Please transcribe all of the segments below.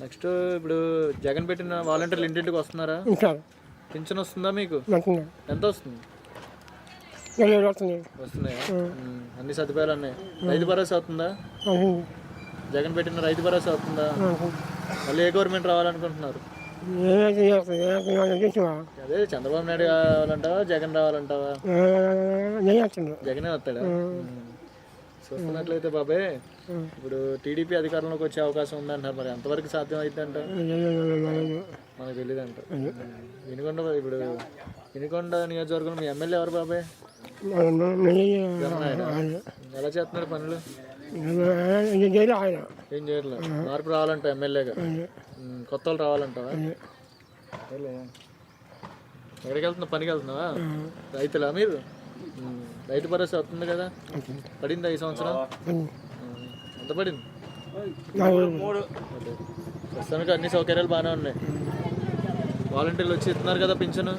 Next ఇప్పుడు జగన్ పెట్టిన వాలంటీర్లు ఇంటింటికి వస్తున్నారా? పింఛన్ వస్తుందా మీకు? ఎంత వస్తుంది? వస్తున్నాయా? అన్ని సదుపాయాలు ఉన్నాయి. రైతు భరోసా అవుతుందా? జగన్ పెట్టిన రైతు భరోసా అవుతుందా? మళ్ళీ ఏ గవర్నమెంట్ రావాలనుకుంటున్నారు? అదే చంద్రబాబు నాయుడు కావాలంటావా, జగన్ రావాలంటావా? జగనే వస్తాడా? చూస్తున్నట్లయితే బాబాయ్, ఇప్పుడు టీడీపీ అధికారంలోకి వచ్చే అవకాశం ఉందంటారు. మరి ఎంతవరకు సాధ్యం అవుతుందంట? మనకు తెలియదు అంట. ఇప్పుడు వినుకొండ నియోజకవర్గంలో మీ ఎమ్మెల్యే ఎవరు బాబాయ్? ఎలా చేస్తున్నారు పనులు? ఏం చేయట్లేదు. మార్పు రావాలంట ఎమ్మెల్యేగా. కొత్త వాళ్ళు రావాలంటావా? ఎక్కడికి వెళ్తున్నావు? పనికి వెళ్తున్నావా? రైతులా మీరు? రైతు భరోసా వస్తుంది కదా, పడిందా ఈ సంవత్సరం? ఎంత పడింది? ప్రస్తుతానికి అన్ని సౌకర్యాలు బాగానే ఉన్నాయి. వాలంటీర్లు వచ్చి ఇస్తున్నారు కదా పింఛను.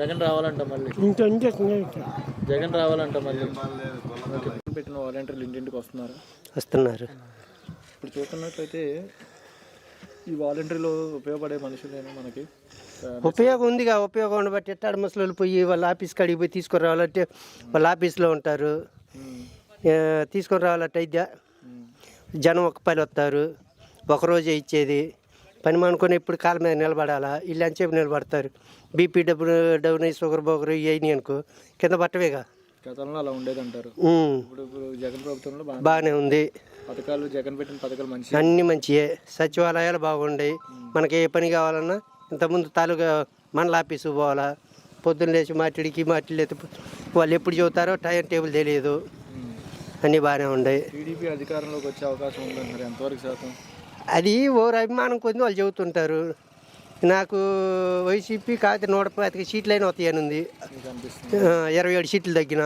జగన్ రావాలంట మళ్ళీ. జగన్ రావాలంట మళ్ళీ. పెట్టిన వాలంటీర్లు ఇంటింటికి వస్తున్నారు. ఇప్పుడు చూస్తున్నట్లయితే ఈ వాలంటీర్లు ఉపయోగపడే మనుషులేనా మనకి? ఉపయోగం ఉందిగా. ఉపయోగం బట్టి ఎట్టాడు ముసలు పోయి వాళ్ళ ఆఫీస్ కాడికి పోయి తీసుకొని రావాలంటే వాళ్ళ ఆఫీస్లో ఉంటారు. తీసుకొని రావాలంటే అయితే జనం ఒక పని వస్తారు, ఒకరోజే ఇచ్చేది. పని మానుకొని ఇప్పుడు కాళ్ళ మీద నిలబడాలా, ఇల్లు అంచేపు నిలబడతారు. బీపీ డౌన్ అయ్యి షుగర్ బోగర్ ఇవన్నీ అనుకో కింద పట్టవేగా. గతంలో అలా ఉండేది అంటారు. ఇప్పుడు జగన్ ప్రభుత్వంలో బాగానే ఉంది. పథకాలు జగన్ పెట్టిన పథకాలు మంచి అన్ని మంచియే. సచివాలయాలు బాగుంటాయి. మనకి ఏ పని కావాలన్నా ఇంతకుముందు తాలూకా మండల ఆఫీసు పోవాలా, పొద్దున్న లేచి మాట్లాడికి మాట్లాడలేదు. వాళ్ళు ఎప్పుడు చెబుతారో టైం టేబుల్ తెలియదు. అన్నీ బాగానే ఉన్నాయి. టీడీపీ అధికారంలోకి వచ్చే అవకాశం ఉందంటారు. ఎంతవరకు శాతం? అది ఓరు అభిమానం కొద్ది వాళ్ళు చెబుతుంటారు. నాకు వైసీపీ కాకపోతే 125 సీట్లు అయినా వస్తాయని ఉంది. 27 సీట్లు తగ్గిన.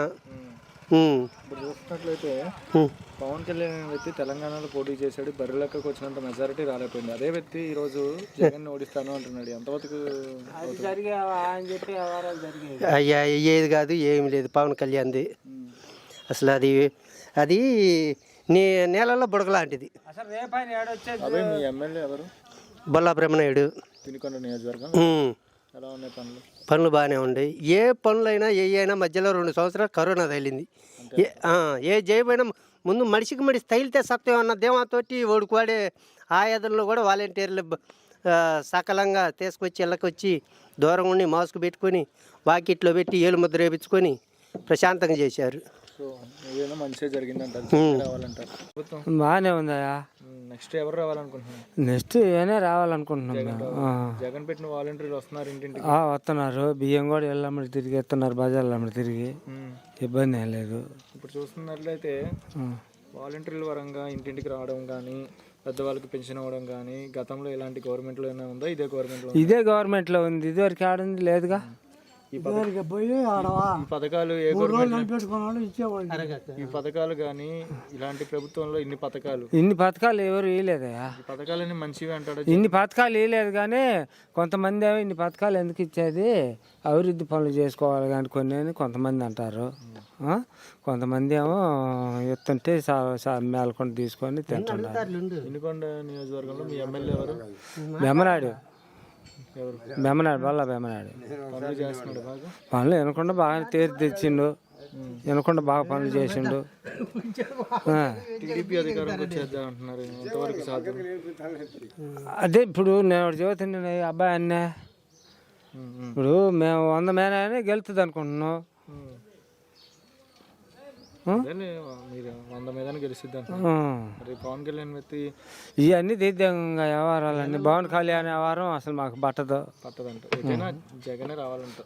ఇప్పుడు చూసినట్లయితే పవన్ కళ్యాణ్ వ్యక్తి తెలంగాణలో పోటీ చేశాడు. బరిలోకి వచ్చినంత మెజారిటీ రాలేకపోయింది. అదే వ్యక్తి ఈరోజు జగన్ ఓడిస్తాను అంటున్నాడు. ఎంతవరకు? అయ్యా ఏది కాదు, ఏమి లేదు పవన్ కళ్యాణ్ది. అసలు అది నీ నేలలో బుడగలాంటిది. మీ ఎమ్మెల్యే ఎవరు? బొల్లా బ్రహ్మనాయుడు. వినుకొండ నియోజకవర్గం. ఎలా ఉన్నాయి పనులు? పనులు బాగానే ఉన్నాయి. ఏ పనులైనా ఏ అయినా మధ్యలో 2 సంవత్సరాలు కరోనా తగిలింది. ఏ చేయబోయినా ముందు మనిషికి మనిషి తగిలితే సత్యం అన్న దేవంతోటి ఓడికోడే ఆయాదంలో కూడా వాలంటీర్లు సకలంగా తీసుకొచ్చి ఇళ్ళకొచ్చి దూరం ఉండి మాస్క్ పెట్టుకొని వాకిట్లో పెట్టి ఏలు ముద్ర వేయించుకొని ప్రశాంతంగా చేశారు. మంచిగా జరిగిందంటారు. బాగానే ఉందా? నెక్స్ట్ ఎవరు రావాలనుకుంటున్నారు? నెక్స్ట్ ఏనే రావాలనుకుంటున్నాం. జగన్ పెట్టిన వాలంటీర్లు వస్తున్నారు ఇంటింటికి. వస్తున్నారు. బియ్యం కూడా ఎల్లమ్మడి తిరిగి ఎత్తున్నారు. బజార్లమ్మడి తిరిగి ఇబ్బంది ఏం లేదు. ఇప్పుడు చూస్తున్నట్లయితే వాలంటీర్ల పరంగా ఇంటింటికి రావడం కానీ, పెద్దవాళ్ళకి పెన్షన్ అవ్వడం కానీ గతంలో ఇలాంటి గవర్నమెంట్లో ఏమైనా ఉందా? ఇదే గవర్నమెంట్లో ఉంది. ఇదివరకు ఆడింది లేదుగా. ఈ పథకాలు ఏ గవర్నమెంట్? ఈ పథకాలు కానీ ఇలాంటి ప్రభుత్వంలో ఇన్ని పథకాలు ఎవరు ఇవ్వలేదయా. పథకాలన్నీ మంచిగా అంటాడు. ఇన్ని పథకాలు ఇవ్వలేదు కానీ కొంతమంది ఏమో ఇన్ని పథకాలు ఎందుకు ఇచ్చేది, అభివృద్ధి పనులు చేసుకోవాలి కానీ కొన్ని అని కొంతమంది అంటారు. కొంతమంది ఏమో ఎత్తుంటే మేలకొండ తీసుకొని తింటున్నారు. వినుకొండ నియోజకవర్గంలో మీ ఎమ్మెల్యే ఎవరు? బెమ్మనాయుడు. బల్ల బెమ్మనాయుడు పనులు వినకుండా బాగా తేరు తెచ్చిండు. వినకుండా బాగా పనులు చేసిండు. అదే ఇప్పుడు నేను చదువుతున్నా అబ్బాయి అన్నే. ఇప్పుడు మేము 100 మేన గెలుతుంది అనుకుంటున్నాం. 100 మీద గెలుస్తుంది. పవన్ కళ్యాణ్ వ్యక్తి ఇవన్నీ దిద్దంగా వ్యవహారాలన్నీ. పవన్ కళ్యాణ్ వ్యవహారం అసలు మాకు పట్టదంట. జగనే రావాలంట.